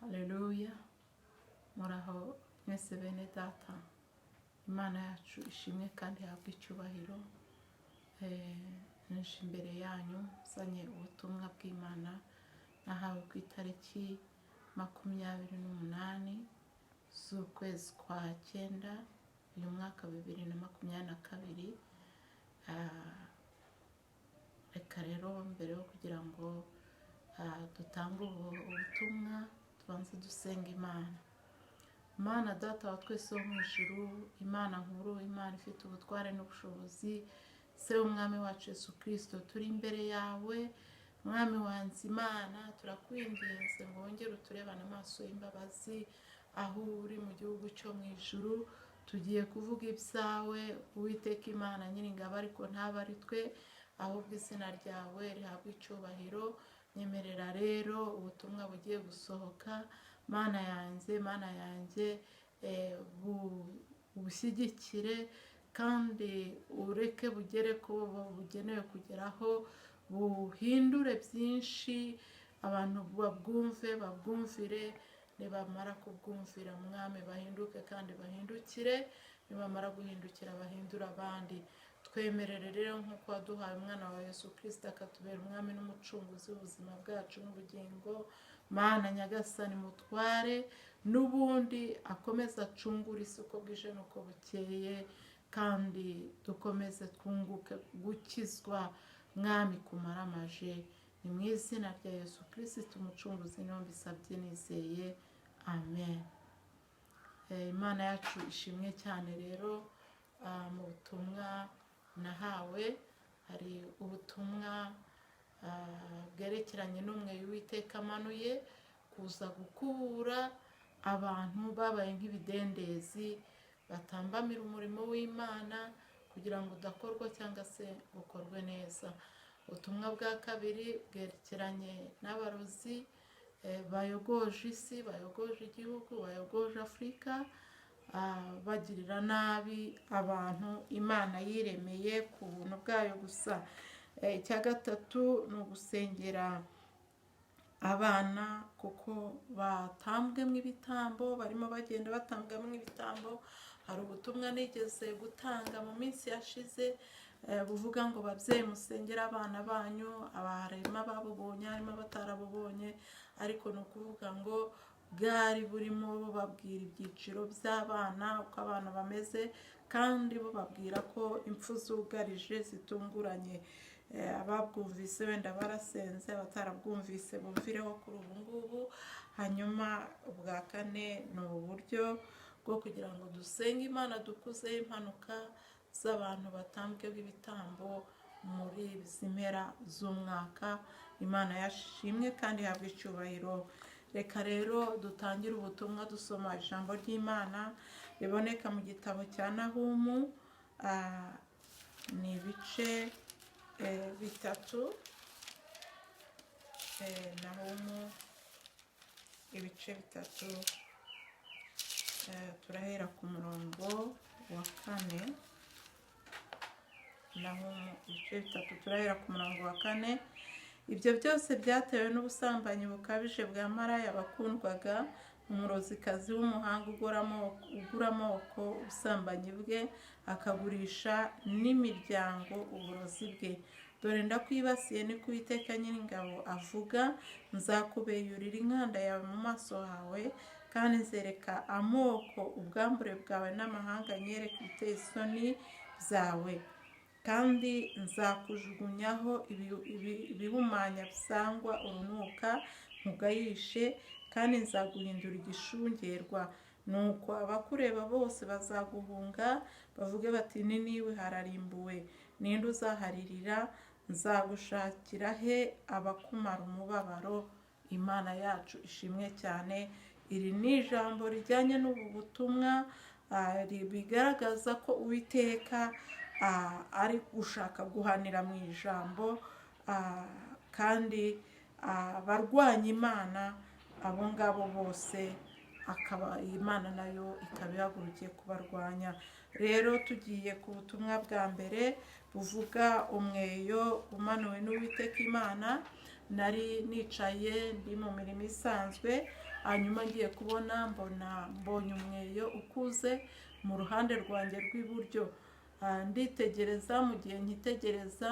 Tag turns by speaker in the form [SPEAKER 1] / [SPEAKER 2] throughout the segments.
[SPEAKER 1] Haleluya. Muraho mwese bene data. Imana yacu ishimwe kandi habwe icyubahiro. Nje imbere yanyu zanye ubutumwa bw'Imana nahawe ku itariki 28 z'ukwezi kwa 9 uyu mwaka 2022. Reka rero mbere yo kugira ngo dutange ubutumwa tubanze dusenga Imana. Imana data wa twese wo mu ijuru, Imana nkuru, Imana ifite ubutware n'ubushobozi, se umwami wacu Yesu Kristo, turi imbere yawe mwami wanjye Imana, turakwinginze ngo wongere uturebane amaso y'imbabazi aho uri mu gihugu cyo mu ijuru. Tugiye kuvuga ibyawe Uwiteka Imana nyiringabo, ariko ntaba ari twe ahubwo izina ryawe rihabwe icyubahiro. Nyemerera rero ubutumwa bugiye gusohoka Mana yanjye bushyigikire kandi ureke bugere ko bugenewe kugeraho, buhindure byinshi, abantu babwumvire, nibamara kubwumvira mwami bahinduke kandi bahindukire, nibamara guhindukira bahindura abandi. Twemerere rero nk'uko waduhaye umwana wa Yesu Kristo akatubera umwami n'umucunguzi w'ubuzima bwacu n'ubugingo. Mana nyagasani mutware, n'ubundi akomeza acungura isi uko bwije n'uko bukeye, kandi dukomeze twunguke gukizwa mwami kumaramaje. Ni mu izina rya Yesu Kristo umucunguzi niho mbisabye nizeye, amen. Imana yacu ishimwe cyane. Rero mu butumwa nahawe hari ubutumwa bwerekeranye n'umweyo Uwiteka amanuye kuza gukura abantu babaye nk'ibidendezi, batambamira umurimo w'Imana kugira ngo udakorwa cyangwa se ukorwe neza. Ubutumwa bwa kabiri bwerekeranye n'abarozi bayogoje isi, bayogoje igihugu, bayogoje Afurika, bagirira nabi abantu Imana yiremeye ku buntu bwayo gusa. Icya gatatu ni ugusengera abana kuko batambwemo ibitambo, barimo bagenda batambwamo ibitambo. Hari ubutumwa nigeze gutanga mu minsi yashize buvuga ngo babyeyi musengere abana banyu, harimo ababubonye harimo abatarabubonye, ariko ni ukuvuga ngo bwari burimo babwira ibyiciro by'abana uko abana bameze, kandi bababwira ko impfu zugarije zitunguranye. Ababwumvise wenda barasenze, abatarabwumvise bumvireho kuri ubu ngubu. Hanyuma ubwa kane ni uburyo bwo kugira ngo dusenge Imana dukuzeho impanuka z'abantu batambwe b'ibitambo muri izi mpera z'umwaka. Imana yashimwe kandi ihabwa icyubahiro. Reka rero dutangire ubutumwa dusoma ijambo ry'Imana riboneka mu gitabo cya Nahumu. Ni ibice bitatu. Nahumu ibice bitatu, turahera ku murongo wa 4. Nahumu ibice bitatu turahera ku murongo wa 4. Ibyo byose byatewe n'ubusambanyi bukabije bwa maraya bakundwaga, umurozikazi w'umuhanga ugura amoko ubusambanyi bwe, akagurisha n'imiryango uburozi bwe. Dore ndakwibasiye ni ko Uwiteka nyiringabo avuga, nzakubeyurira inkanda yawe mu maso hawe, kandi nzereka amoko ubwambure bwawe n'amahanga nyereka ibiteye isoni byawe, kandi nzakujugunyaho ibihumanya bisangwa urunuka nkugayishe, kandi nzaguhindura igishungerwa. Nuko abakureba bose bazaguhunga bavuge bati Niniwe hararimbuwe, ninde uzaharirira? Nzagushakira he abakumara umubabaro? Imana yacu ishimwe cyane. Iri ni ijambo rijyanye n'ubu butumwa bigaragaza ko Uwiteka ari gushaka guhanira mu ijambo, kandi abarwanya Imana abo ngabo bose akaba Imana nayo ikaba ihagurukiye kubarwanya. Rero tugiye ku butumwa bwa mbere buvuga umweyo umanuwe n'Uwiteka Imana. nari nicaye ndi mu mirimo isanzwe, hanyuma ngiye kubona mbonye umweyo ukuze mu ruhande rwanjye rw'iburyo. Nditegereza, mu gihe nkitegereza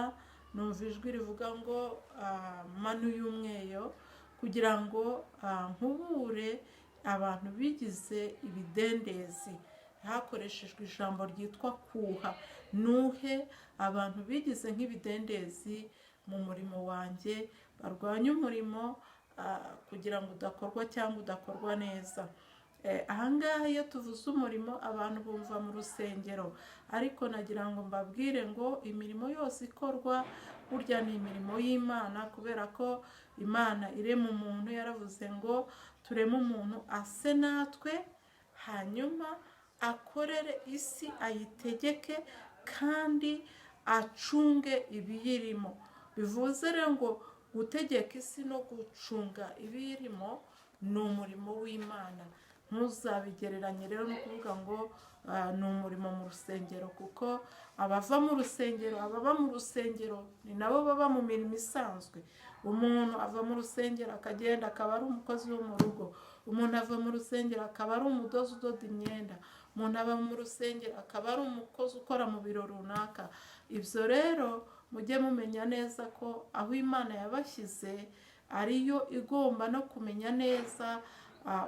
[SPEAKER 1] numva ijwi rivuga ngo manuye umweyo kugira ngo nkubure abantu bigize ibidendezi. Hakoreshejwe ijambo ryitwa kuha, nuhe abantu bigize nk'ibidendezi mu murimo wanjye, barwanya umurimo kugira ngo udakorwa cyangwa udakorwa neza. Ahangaha iyo tuvuze umurimo abantu bumva mu rusengero, ariko nagira ngo mbabwire ngo imirimo yose ikorwa burya ni imirimo y'Imana, kubera ko Imana irema umuntu, yaravuze ngo tureme umuntu ase natwe, hanyuma akorere isi, ayitegeke kandi acunge ibiyirimo. Bivuze rero ngo gutegeka isi no gucunga ibiyirimo ni umurimo w'Imana. Ntuzabigereranye rero no kuvuga ngo ni umurimo mu rusengero, kuko abava mu rusengero, ababa mu rusengero ni nabo baba mu mirimo isanzwe. Umuntu ava mu rusengero akagenda akaba ari umukozi wo mu rugo, umuntu ava mu rusengero akaba ari umudozi udoda imyenda, umuntu ava mu rusengero akaba ari umukozi ukora mu biro runaka. Ibyo rero mujye mumenya neza ko aho Imana yabashyize ariyo igomba no kumenya neza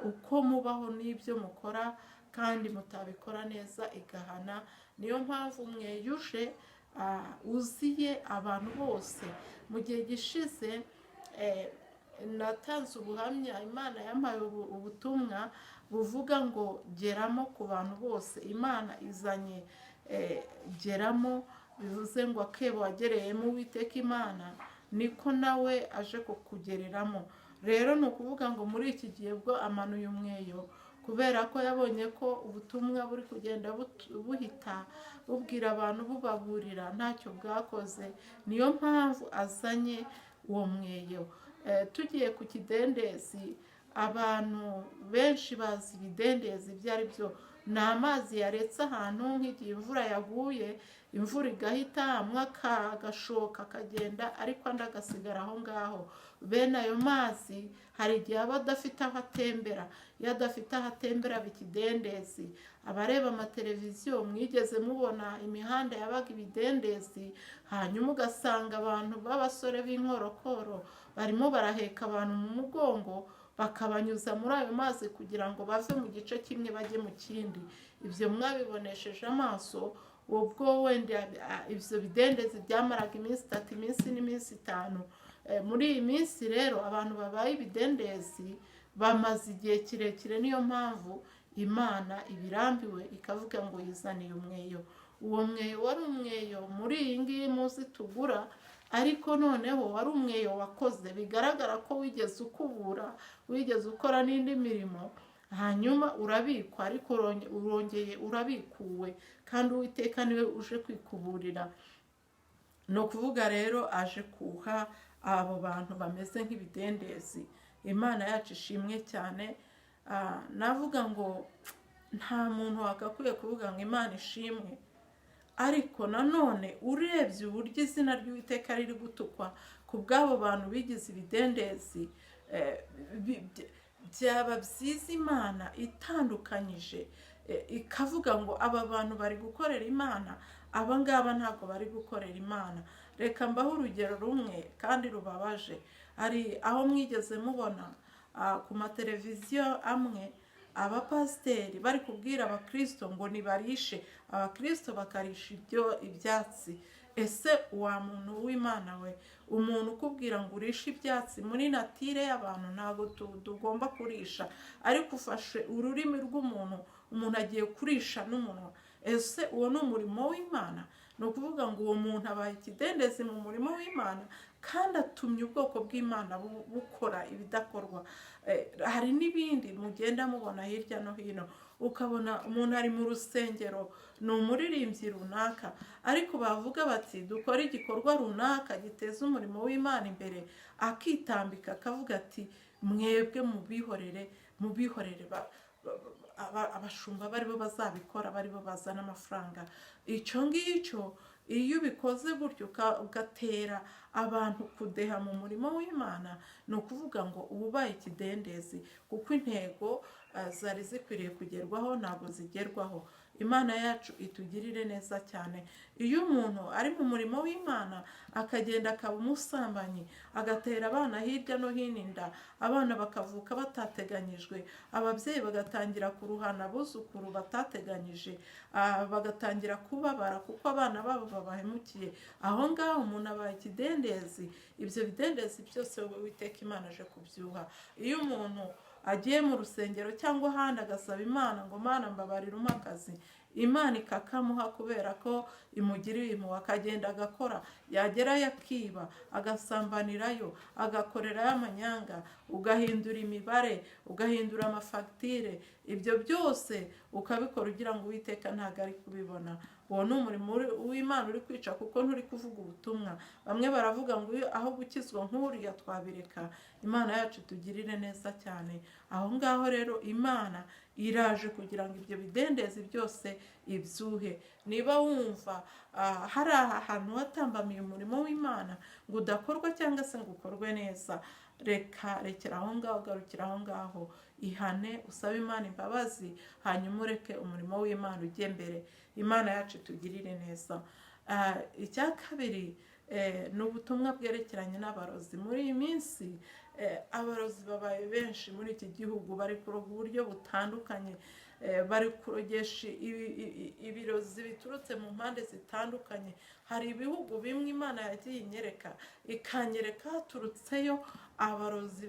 [SPEAKER 1] uko mubaho n'ibyo mukora, kandi mutabikora neza igahana. Niyo mpamvu umweyo uje uziye abantu bose. Mu gihe gishize natanze ubuhamya, Imana yampaye ubutumwa buvuga ngo geramo ku bantu bose. Imana izanye geramo, bivuze ngo akebo wagereyemo Uwiteka Imana niko nawe aje kukugereramo. Rero ni ukuvuga ngo muri iki gihe bwo amanuye umweyo, kubera ko yabonye ko ubutumwa buri kugenda buhita bubwira abantu, bubaburira, ntacyo bwakoze. Niyo mpamvu azanye uwo mweyo. Tugiye ku kidendezi, abantu benshi bazi ibidendezi ibyo ari byo. Ni amazi yaretse ahantu, nk'igihe imvura yaguye, imvura igahita, amwe agashoka akagenda, ariko andi agasigara aho ngaho. Bene ayo mazi hari igihe aba adafite aho atembera. Iyo adafite aho atembera aba ikidendezi. Abareba amateleviziyo mwigeze mubona imihanda yabaga ibidendezi, hanyuma ugasanga abantu b'abasore b'inkorokoro barimo baraheka abantu mu mugongo, bakabanyuza muri ayo mazi kugira ngo bave mu gice kimwe bajye mu kindi. Ibyo mwabibonesheje amaso. Ubwo wenda ibyo bidendezi byamaraga iminsi 3, iminsi n'iminsi 5. Muri iyi minsi rero abantu babaye ibidendezi bamaze igihe kirekire. Niyo mpamvu Imana ibirambiwe ikavuga ngo yizaniye umweyo. Uwo mweyo wari umweyo muri iyi ngiyi muzi tugura, ariko noneho wari umweyo wakoze. Bigaragara ko wigeze ukubura, wigeze ukora n'indi mirimo, hanyuma urabikwa, ariko urongeye urabikuwe, kandi Uwiteka niwe uje kwikuburira. Ni ukuvuga rero aje kuha abo bantu bameze nk'ibidendezi. Imana yacu ishimwe cyane. Navuga ngo nta muntu wakakwiye kuvuga ngo Imana ishimwe, ariko nanone urebye uburyo izina ry'Uwiteka riri gutukwa ku bw'abo bantu bigize ibidendezi, byaba byiza Imana itandukanyije ikavuga ngo aba bantu bari gukorera Imana, aba ngaba ntabwo bari gukorera Imana. Reka mbaho urugero rumwe kandi rubabaje. Hari aho mwigeze mubona ku mateleviziyo amwe abapasiteri bari kubwira abakristo ngo nibarishe, abakristo bakarisha ibyatsi. Ese wa muntu w'Imana we, umuntu ukubwira ngo urishe ibyatsi, muri natire y'abantu ntabwo tugomba kurisha, ariko ufashe ururimi rw'umuntu, umuntu agiye kurisha n'umunwa. Ese uwo ni umurimo w'Imana? Ni ukuvuga ngo uwo muntu abaye ikidendezi mu murimo w'Imana, kandi atumye ubwoko bw'Imana bukora ibidakorwa. Hari n'ibindi mugenda mubona hirya no hino, ukabona umuntu ari mu rusengero, ni umuririmbyi runaka, ariko bavuga bati dukora igikorwa runaka giteza umurimo w'Imana imbere, akitambika akavuga ati mwebwe mubihorere abashumba baribo bazabikora, baribo bazana amafaranga. Icyo ngicyo iyo ubikoze gutyo ugatera abantu kudeha mu murimo w'Imana ni ukuvuga ngo uba ubaye ikidendezi, kuko intego zari zikwiriye kugerwaho ntabwo zigerwaho. Imana yacu itugirire neza cyane. Iyo umuntu ari mu murimo w'Imana akagenda akaba umusambanyi, agatera abana hirya no hino inda, abana bakavuka batateganyijwe, ababyeyi bagatangira kuruhana abuzukuru batateganyije, bagatangira kubabara kuko abana babo babahemukiye, aho ngaho umuntu abaye ikidendezi. Ibyo bidendezi byose Uwiteka Imana aje kubyuha. Iyo umuntu agiye mu rusengero cyangwa ahandi agasaba Imana ngo Mana mbabarira umpe akazi, Imana ikakamuha kubera ko imugiriye impuhwe, akagenda agakora, yagerayo akiba, agasambanirayo, agakorerayo amanyanga, ugahindura imibare, ugahindura amafagitire, ibyo byose ukabikora ugira ngo Uwiteka ntabwo ari kubibona. Uwo ni umurimo w'Imana uri kwica, kuko nturi kuvuga ubutumwa. Bamwe baravuga ngo aho gukizwa nk'uriya twabireka. Imana yacu tugirire neza cyane. Aho ngaho rero Imana iraje kugira ngo ibyo bidendezi byose ibyuhe. Niba wumva hari ahantu watambamiye umurimo w'Imana ngo udakorwa cyangwa se ngo ukorwe neza, rekera aho ngaho, garukira aho ngaho, ihane, usabe Imana imbabazi, hanyuma ureke umurimo w'Imana ujye mbere. Imana yacu tugirire neza. Icya kabiri ni ubutumwa bwerekeranye n'abarozi. Muri iyi minsi abarozi babaye benshi muri iki gihugu, bari kuroga uburyo butandukanye, bari kurogesha ibirozi biturutse mu mpande zitandukanye. Hari ibihugu bimwe Imana yagiye inyereka, ikanyereka haturutseyo abarozi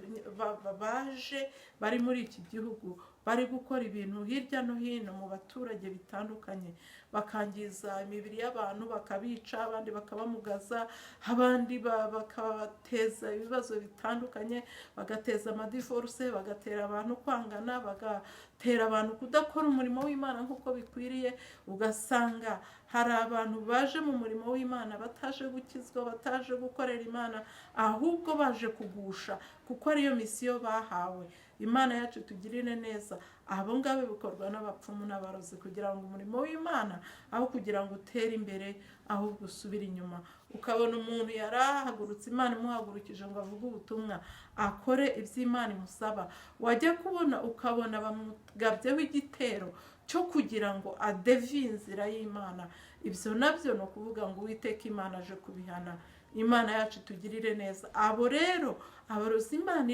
[SPEAKER 1] baje bari muri iki gihugu, bari gukora ibintu hirya no hino mu baturage bitandukanye, bakangiza imibiri y'abantu, bakabica, abandi bakabamugaza, abandi bakabateza ibibazo bitandukanye, bagateza amadivorce, bagatera abantu kwangana, bagatera abantu kudakora umurimo w'Imana nk'uko bikwiriye. Ugasanga hari abantu baje mu murimo w'Imana bataje gukizwa, bataje gukorera Imana, ahubwo baje kugusha, kuko ariyo misiyo bahawe. Imana yacu tugirire neza. Abo ngabo bikorwa n'abapfumu n'abarozi kugira ngo umurimo w'Imana aho kugira ngo utere imbere, ahubwo usubire inyuma. Ukabona umuntu yarahagurutse, Imana imuhagurukije ngo avuge ubutumwa, akore iby'Imana imusaba, wajya kubona ukabona bamugabyeho igitero cyo kugira ngo adeviye inzira y'Imana. Ibyo nabyo ni ukuvuga ngo Uwiteka Imana aje kubihana. Imana yacu tugirire neza. Abo rero abarozi Imana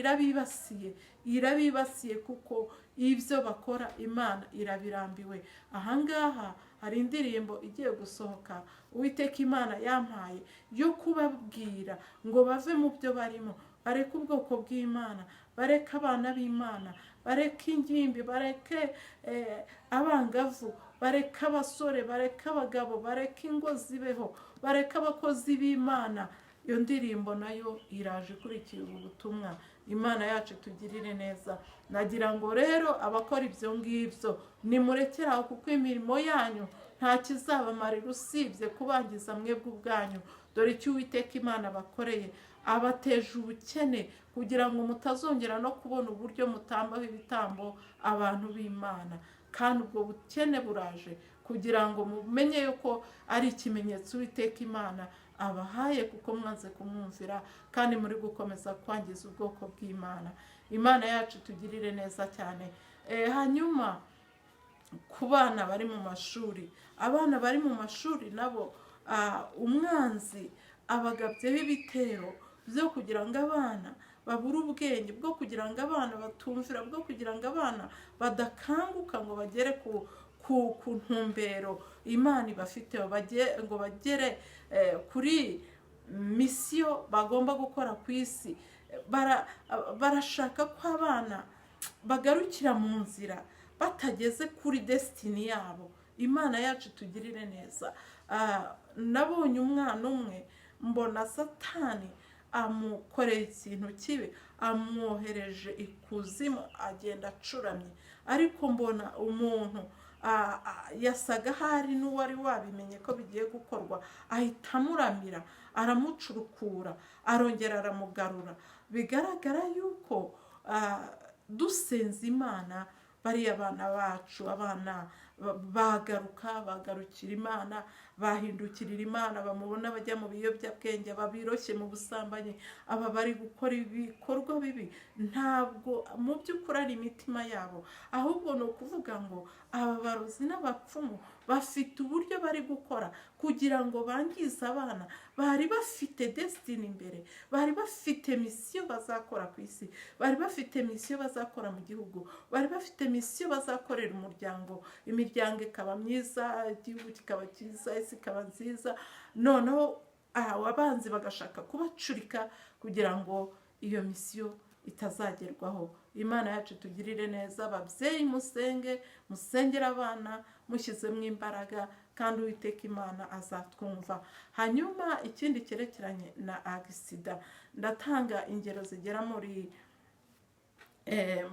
[SPEAKER 1] irabibasiye kuko ibyo bakora Imana irabirambiwe. Ahangaha hari indirimbo igiye gusohoka Uwiteka Imana yampaye yo kubabwira ngo bave mu byo barimo, bareke ubwoko bw'Imana, bareke abana b'Imana, bareke ingimbi, bareke abangavu, bareke abasore, bareke abagabo, bareke ingo zibeho, bareke abakozi b'Imana. Iyo ndirimbo nayo iraje ikurikira ubutumwa. Imana yacu tugirire neza. Nagira ngo rero abakora ibyo ngibyo nimurekeraho, kuko imirimo yanyu nta kizabamarira usibye kubangiza mwebwe ubwanyu. Dore icyo Uwiteka Imana bakoreye, abateje ubukene kugira ngo mutazongera no kubona uburyo mutambaho ibitambo abantu b'Imana. Kandi ubwo bukene buraje kugira ngo mumenye yuko ari ikimenyetso Uwiteka Imana abahaye, kuko mwanze kumwumvira kandi muri gukomeza kwangiza ubwoko bw'Imana. Imana yacu tugirire neza cyane. Hanyuma ku bana bari mu mashuri, abana bari mu mashuri nabo umwanzi abagabyeho ibitero byo kugira ngo abana babure ubwenge, bwo kugira ngo abana batumvira, bwo kugira ngo abana badakanguka ngo bagere ku ntumbero Imana ibafiteho, ngo bagere kuri misiyo bagomba gukora ku isi. Barashaka ko abana bagarukira mu nzira batageze kuri destiny yabo. Imana yacu tugirire neza. Nabonye umwana umwe, mbona Satani amukoreye ikintu kibi, amwohereje ikuzimu, agenda acuramye. Ariko mbona umuntu yasaga hari n'uwari wabimenye ko bigiye gukorwa, ahita amuramira, aramucurukura, arongera aramugarura. Bigaragara yuko dusenze Imana, bariya abana bacu, abana bagarukira Imana, bahindukirira Imana, bamubona bajya mu biyobyabwenge, babiroshye mu busambanyi, aba bari gukora ibikorwa bibi, ntabwo mu by'ukuri ari imitima yabo, ahubwo ni ukuvuga ngo aba barozi n'abapfumu bafite uburyo bari gukora kugira ngo bangize abana bari bafite destiny imbere, bari bafite misiyo bazakora ku isi, bari bafite misiyo bazakora mu gihugu, bari bafite misiyo bazakorera umuryango, imiryango ikaba myiza, igihugu kikaba cyiza, isi ikaba nziza. Noneho abanzi bagashaka kubacurika kugira ngo iyo misiyo itazagerwaho. Imana yacu tugirire neza. Ababyeyi musenge, musengera abana mushyizemo imbaraga, kandi Uwiteka Imana azatwumva. Hanyuma ikindi cyerekeranye na agisida, ndatanga ingero zigera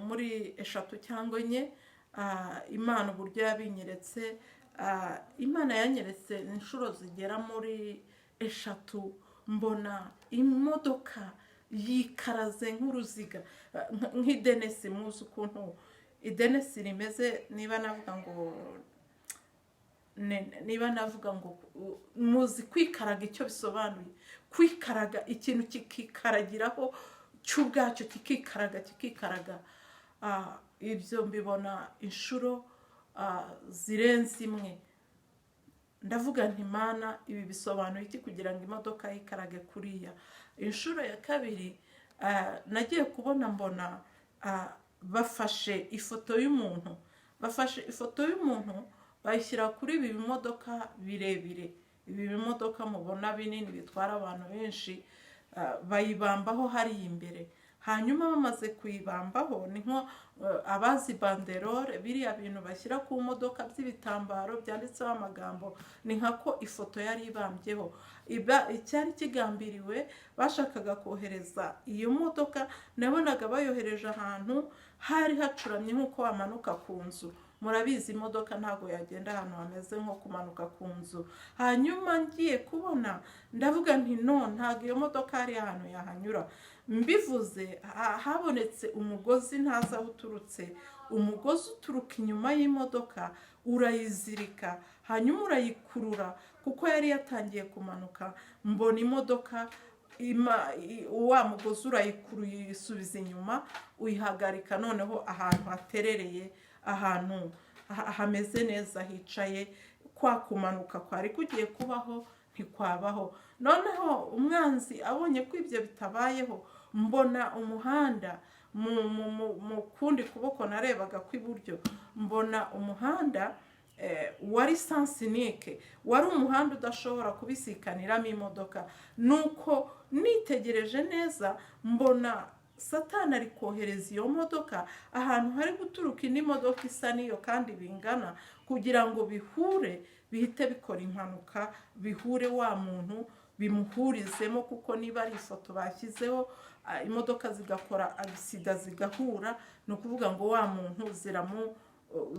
[SPEAKER 1] muri eshatu cyangwa enye. Imana uburyo yabinyeretse, Imana yanyeretse inshuro zigera muri eshatu, mbona imodoka yikaraze nk'uruziga, nk'idenesi. Muzi ukuntu idenesi rimeze, niba navuga ngo muzi kwikaraga icyo bisobanuye, kwikaraga ikintu kikikaragiraho cy'ubwacyo, kikikaraga. Ibyo mbibona inshuro zirenze imwe. Ndavuga nti Mana, ibi bisobanuye iki kugira ngo imodoka yikarage kuriya? Inshuro ya kabiri nagiye kubona mbona bafashe ifoto y'umuntu, bayishyira kuri ibi bimodoka birebire, ibi bimodoka mubona binini bitwara abantu benshi, bayibambaho hariya imbere. Hanyuma bamaze kuyibambaho, ni nko abazi banderole, biriya bintu bashyira ku modoka by'ibitambaro byanditseho amagambo, ni nka ko ifoto yari ibambyeho. Icyari kigambiriwe, bashakaga kohereza iyo modoka, nabonaga bayohereje ahantu hari hacuramye nk'uko wamanuka ku nzu. Murabizi imodoka ntabwo yagenda ahantu hameze nko kumanuka ku nzu. Hanyuma ngiye kubona, ndavuga nti no, ntabwo iyo modoka hari ahantu yahanyura. Mbivuze, habonetse umugozi ntazi aho uturutse, umugozi uturuka inyuma y'imodoka, urayizirika, hanyuma urayikurura, kuko yari yatangiye kumanuka. Mbona imodoka, wa mugozi urayikuruye, uyisubiza inyuma, uyihagarika noneho ahantu haterereye, ahantu hameze neza, hicaye. Kwa kumanuka kwari kugiye kubaho ntikwabaho. Noneho umwanzi abonye ko ibyo bitabayeho, mbona umuhanda mu kundi kuboko narebaga kw'iburyo, mbona umuhanda wari sansinike, wari umuhanda udashobora kubisikaniramo imodoka. Nuko nitegereje neza, mbona Satani ari kohereza iyo modoka ahantu hari guturuka indi modoka isa n'iyo kandi bingana, kugira ngo bihure, bihite bikora impanuka, bihure wa muntu, bimuhurizemo. Kuko niba ari ifoto bashyizeho, imodoka zigakora agisida zigahura, ni ukuvuga ngo wa muntu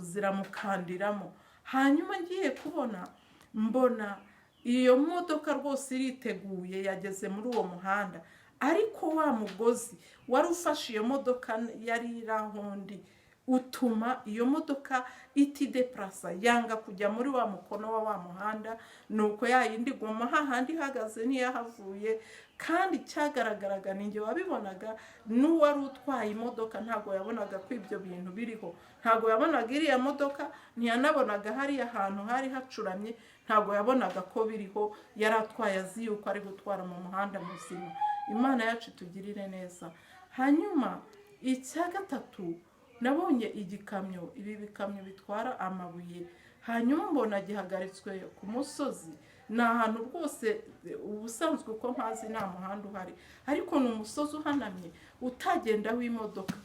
[SPEAKER 1] ziramukandiramo. Hanyuma ngiye kubona, mbona iyo modoka rwose iriteguye, yageze muri uwo muhanda, ariko wa mugozi wari ufashe iyo modoka yari irahundi, utuma iyo modoka itideplasa, yanga kujya muri wa mukono wa muhanda. Nuko yayindi goma hahandi ihagaze ntiyahavuye. Kandi cyagaragaraga, ninjye wabibonaga, n'uwari utwaye imodoka ntabwo yabonaga ko ibyo bintu biriho, ntabwo yabonaga iriya modoka, ntiyanabonaga hariya ahantu hari hacuramye, ntabwo yabonaga ko biriho. Yari atwaye azi yuko ari gutwara mu muhanda muzima. Imana yacu tugirire neza. Hanyuma icya gatatu, nabonye igikamyo, ibi bikamyo bitwara amabuye. Hanyuma mbona gihagaritswe ku musozi. Ni ahantu rwose ubusanzwe uko mpazi nta muhanda uhari, ariko ni umusozi uhanamye utagendaho imodoka.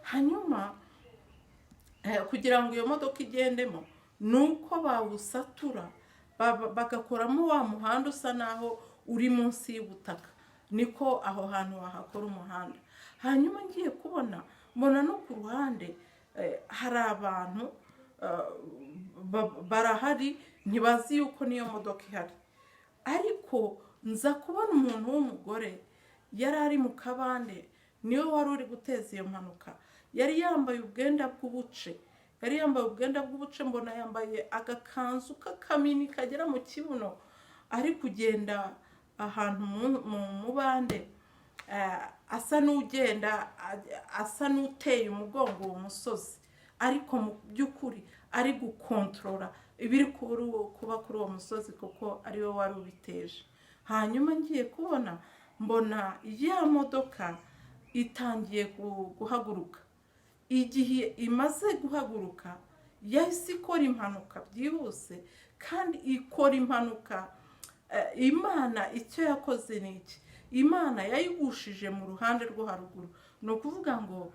[SPEAKER 1] Hanyuma kugira ngo iyo modoka igendemo, nuko bawusatura, bagakoramo wa muhanda usa naho uri munsi y'ubutaka. Niko aho hantu wahakora umuhanda. Hanyuma ngiye kubona, mbona no ku ruhande hari abantu barahari, ntibazi yuko niyo modoka ihari. Ariko nza kubona umuntu w'umugore, yari ari mu kabande, niwe wari uri guteza iyo mpanuka. Yari yambaye ubwenda bw'ubuce, yari yambaye ubwenda bw'ubuce, mbona yambaye agakanzu k'akamini kagera mu kibuno, ari kugenda ahantu mu mubande, asa n'ugenda asa n'uteye umugongo uwo musozi, ariko mu by'ukuri ari gukontorora ibiri kuba kuri uwo musozi kuko ari we wari ubiteje. Hanyuma ngiye kubona mbona ya modoka itangiye guhaguruka. Igihe imaze guhaguruka yahise ikora impanuka byihuse, kandi ikora impanuka. Imana icyo yakoze ni iki? Imana yayigushije mu ruhande rwo haruguru. Ni ukuvuga ngo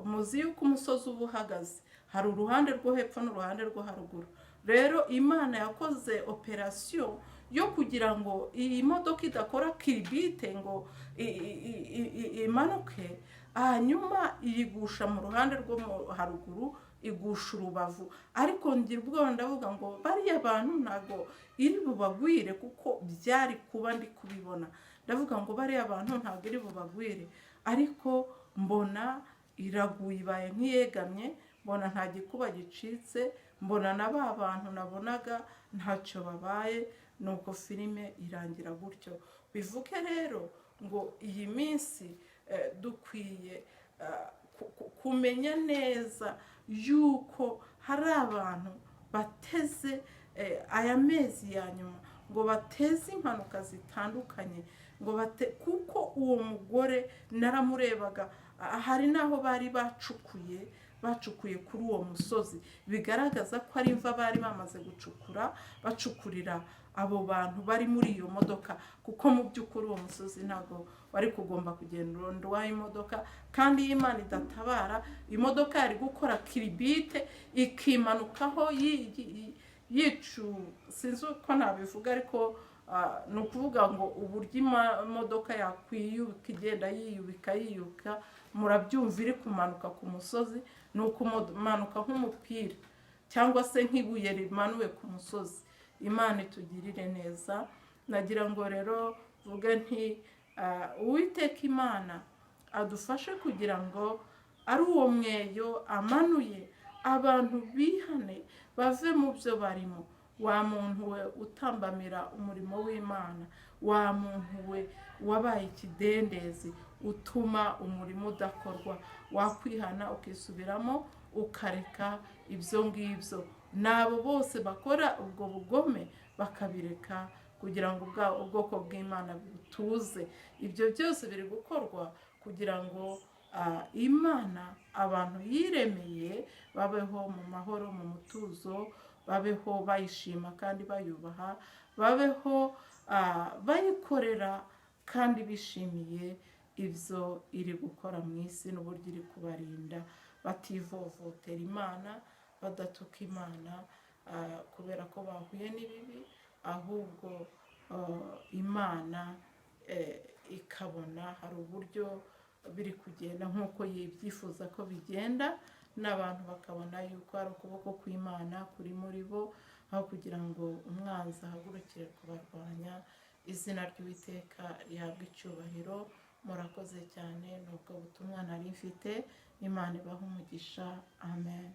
[SPEAKER 1] muzi yuko umusozi uba uhagaze, hari uruhande rwo hepfo n'uruhande rwo haruguru. Rero Imana yakoze operasiyo yo kugira ngo iyi modoka idakora kiribite ngo imanuke, hanyuma iyigusha mu ruhande rwo haruguru, igusha urubavu. Ariko ngira ubwoba ndavuga ngo bariya bantu ntago iri bubagwire, kuko byari kuba ndi kubibona. Ndavuga ngo bariya bantu ntago iri bubagwire, ariko mbona iraguye, ibaye nk'iyegamye, mbona nta gikuba gicitse, mbona na ba bantu nabonaga ntacyo babaye, nuko filime irangira gutyo. Bivuge rero ngo iyi minsi dukwiye kumenya neza yuko hari abantu bateze aya mezi ya nyuma ngo bateze impanuka zitandukanye, ngo kuko uwo mugore naramurebaga, hari naho bari bacukuye kuri uwo musozi, bigaragaza ko ari imva bari bamaze bacukurira abo bantu bari muri iyo modoka, kuko mu by'ukuri uwo musozi ntabwo wari kugomba kugenda urundo w'imodoka. Kandi iyo Imana idatabara, imodoka yari gukora kiribite ikimanukaho sinzi uko nabivuga, ariko ni ukuvuga ngo uburyo imodoka yakwiyubika, igenda yiyubika, murabyumva iri kumanuka ku musozi, ni ukumanuka nk'umupira cyangwa se nk'ibuye rimanuwe ku musozi. Imana itugirire neza. Nagira ngo rero vuge nti Uwiteka Imana adufashe kugira ngo ari uwo mweyo amanuye, abantu bihane bave mu byo barimo. Wa muntu we utambamira umurimo w'Imana, wa muntu we wabaye ikidendezi utuma umurimo udakorwa, wakwihana ukisubiramo ukareka ibyo ngibyo. Nabo bose bakora ubwo bugome bakabireka kugira ngo ubwoko bw'Imana butuze. Ibyo byose biri gukorwa kugira ngo Imana abantu yiremeye babeho mu mahoro, mu mutuzo, babeho bayishima kandi bayubaha, babeho bayikorera kandi bishimiye ibyo iri gukora mu isi n'uburyo iri kubarinda, bativovotera Imana, badatuka Imana kubera ko bahuye n'ibibi, ahubwo Imana ikabona hari uburyo biri kugenda nk'uko yibyifuza ko bigenda, n'abantu bakabona yuko hari ukuboko kw'Imana kuri muri bo, aho kugira ngo umwanzi ahagurukire kubarwanya. Izina ry'Uwiteka rihabwe icyubahiro. Murakoze cyane, nubwo butumwa nari mfite. Imana ibahe umugisha. Amen.